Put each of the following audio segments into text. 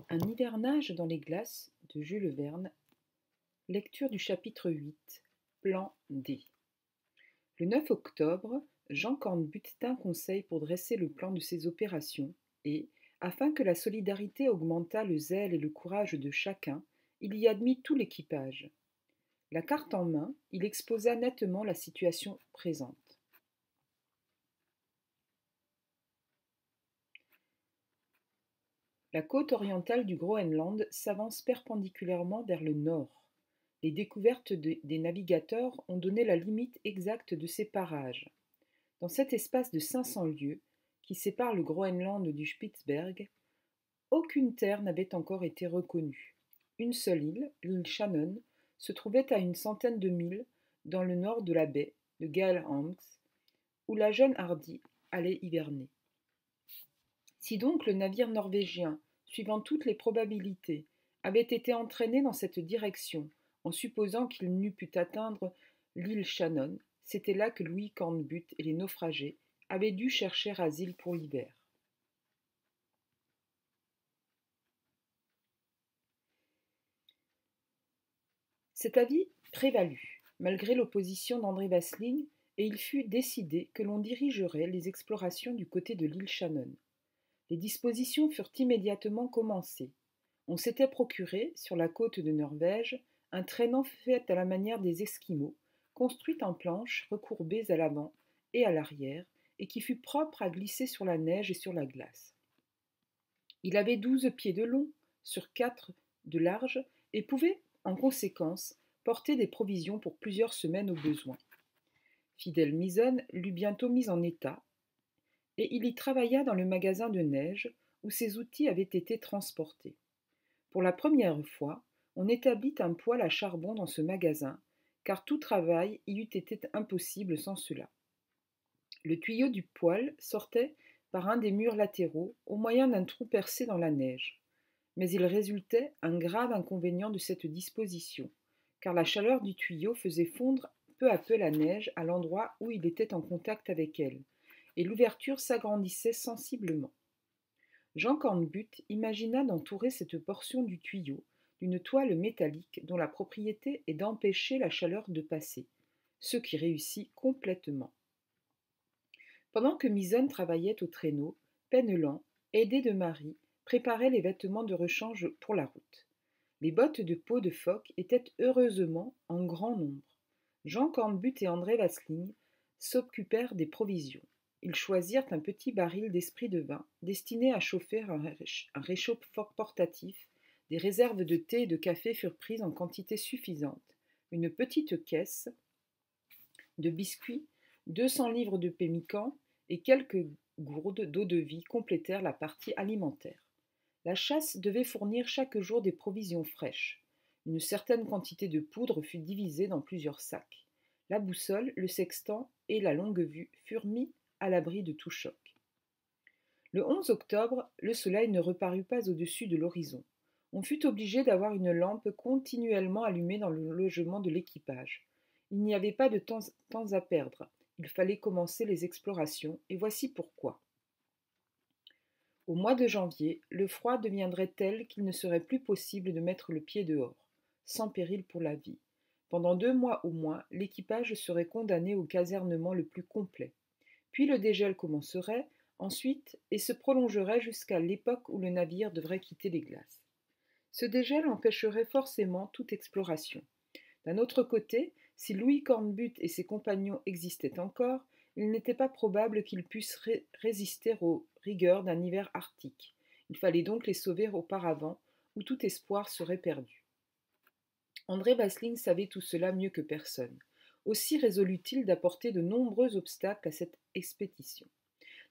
Un hivernage dans les glaces de Jules Verne, lecture du chapitre 8, Plan D. Le 9 octobre, Jean Cornbutte tint conseil pour dresser le plan de ses opérations et, afin que la solidarité augmentât le zèle et le courage de chacun, il y admit tout l'équipage. La carte en main, il exposa nettement la situation présente. La côte orientale du Groenland s'avance perpendiculairement vers le nord. Les découvertes des navigateurs ont donné la limite exacte de ces parages. Dans cet espace de 500 lieues, qui sépare le Groenland du Spitzberg, aucune terre n'avait encore été reconnue. Une seule île, l'île Shannon, se trouvait à une centaine de milles dans le nord de la baie de Gaelhamns, où la jeune Hardy allait hiverner. Si donc le navire norvégien, suivant toutes les probabilités, avait été entraîné dans cette direction, en supposant qu'il n'eût pu atteindre l'île Shannon, c'était là que Louis Cornbutte et les naufragés avaient dû chercher asile pour l'hiver. Cet avis prévalut, malgré l'opposition d'André Vasling, et il fut décidé que l'on dirigerait les explorations du côté de l'île Shannon. Les dispositions furent immédiatement commencées. On s'était procuré, sur la côte de Norvège, un traîneau fait à la manière des Esquimaux, construit en planches recourbées à l'avant et à l'arrière, et qui fut propre à glisser sur la neige et sur la glace. Il avait 12 pieds de long, sur 4 de large, et pouvait, en conséquence, porter des provisions pour plusieurs semaines au besoin. Fidèle Mison l'eut bientôt mis en état, et il y travailla dans le magasin de neige où ses outils avaient été transportés. Pour la première fois, on établit un poêle à charbon dans ce magasin, car tout travail y eût été impossible sans cela. Le tuyau du poêle sortait par un des murs latéraux au moyen d'un trou percé dans la neige. Mais il résultait un grave inconvénient de cette disposition, car la chaleur du tuyau faisait fondre peu à peu la neige à l'endroit où il était en contact avec elle, et l'ouverture s'agrandissait sensiblement. Jean Cornbutte imagina d'entourer cette portion du tuyau d'une toile métallique dont la propriété est d'empêcher la chaleur de passer, ce qui réussit complètement. Pendant que Mison travaillait au traîneau, Penellan, aidé de Marie, préparait les vêtements de rechange pour la route. Les bottes de peau de phoque étaient heureusement en grand nombre. Jean Cornbutte et André Vasling s'occupèrent des provisions. Ils choisirent un petit baril d'esprit de vin destiné à chauffer un réchaud portatif. Des réserves de thé et de café furent prises en quantité suffisante. Une petite caisse de biscuits, 200 livres de pemmican et quelques gourdes d'eau-de-vie complétèrent la partie alimentaire. La chasse devait fournir chaque jour des provisions fraîches. Une certaine quantité de poudre fut divisée dans plusieurs sacs. La boussole, le sextant et la longue-vue furent mis à l'abri de tout choc. Le 11 octobre, le soleil ne reparut pas au-dessus de l'horizon. On fut obligé d'avoir une lampe continuellement allumée dans le logement de l'équipage. Il n'y avait pas de temps à perdre. Il fallait commencer les explorations, et voici pourquoi. Au mois de janvier, le froid deviendrait tel qu'il ne serait plus possible de mettre le pied dehors, sans péril pour la vie. Pendant 2 mois au moins, l'équipage serait condamné au casernement le plus complet. Puis le dégel commencerait, ensuite, et se prolongerait jusqu'à l'époque où le navire devrait quitter les glaces. Ce dégel empêcherait forcément toute exploration. D'un autre côté, si Louis Cornbutte et ses compagnons existaient encore, il n'était pas probable qu'ils pussent résister aux rigueurs d'un hiver arctique. Il fallait donc les sauver auparavant, ou tout espoir serait perdu. André Vasling savait tout cela mieux que personne. Aussi résolut-il d'apporter de nombreux obstacles à cette expédition.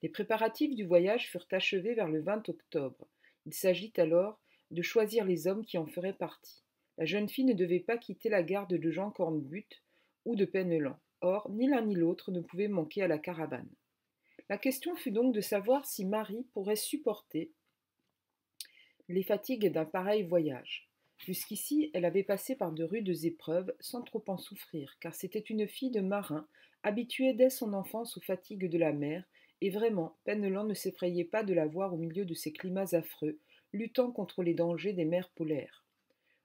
Les préparatifs du voyage furent achevés vers le 20 octobre. Il s'agit alors de choisir les hommes qui en feraient partie. La jeune fille ne devait pas quitter la garde de Jean Cornbutte ou de Penellan. Or, ni l'un ni l'autre ne pouvait manquer à la caravane. La question fut donc de savoir si Marie pourrait supporter les fatigues d'un pareil voyage. Jusqu'ici, elle avait passé par de rudes épreuves sans trop en souffrir, car c'était une fille de marin, habituée dès son enfance aux fatigues de la mer, et vraiment, Penellan ne s'effrayait pas de la voir au milieu de ces climats affreux, luttant contre les dangers des mers polaires.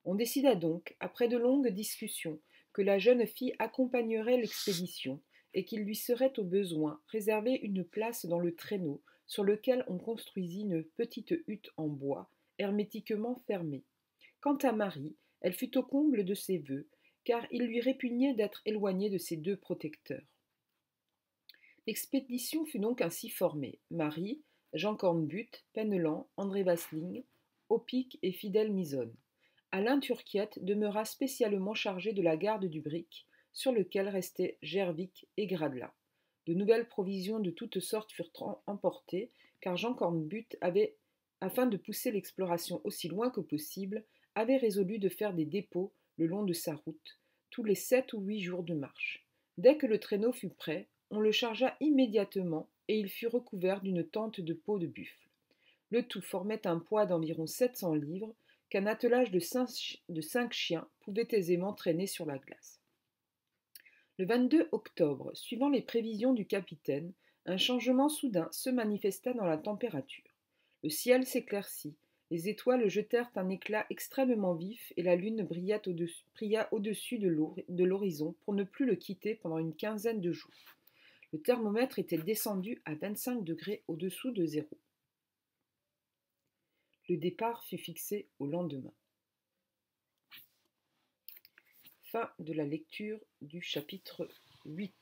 On décida donc, après de longues discussions, que la jeune fille accompagnerait l'expédition et qu'il lui serait au besoin réservé une place dans le traîneau sur lequel on construisit une petite hutte en bois, hermétiquement fermée. Quant à Marie, elle fut au comble de ses vœux, car il lui répugnait d'être éloignée de ses deux protecteurs. L'expédition fut donc ainsi formée. Marie, Jean Cornbutte, Penellan, André Vasling, Opic et Fidèle Misonne. Alain Turquiette demeura spécialement chargé de la garde du brick, sur lequel restaient Gervic et Gradela. De nouvelles provisions de toutes sortes furent emportées, car Jean Cornbutte avait, afin de pousser l'exploration aussi loin que possible, avait résolu de faire des dépôts le long de sa route, tous les 7 ou 8 jours de marche. Dès que le traîneau fut prêt, on le chargea immédiatement et il fut recouvert d'une tente de peau de buffle. Le tout formait un poids d'environ 700 livres qu'un attelage de 5 chiens pouvait aisément traîner sur la glace. Le 22 octobre, suivant les prévisions du capitaine, un changement soudain se manifesta dans la température. Le ciel s'éclaircit, les étoiles jetèrent un éclat extrêmement vif et la lune brilla au-dessus de l'horizon pour ne plus le quitter pendant une quinzaine de jours. Le thermomètre était descendu à 25 degrés au-dessous de zéro. Le départ fut fixé au lendemain. Fin de la lecture du chapitre 8.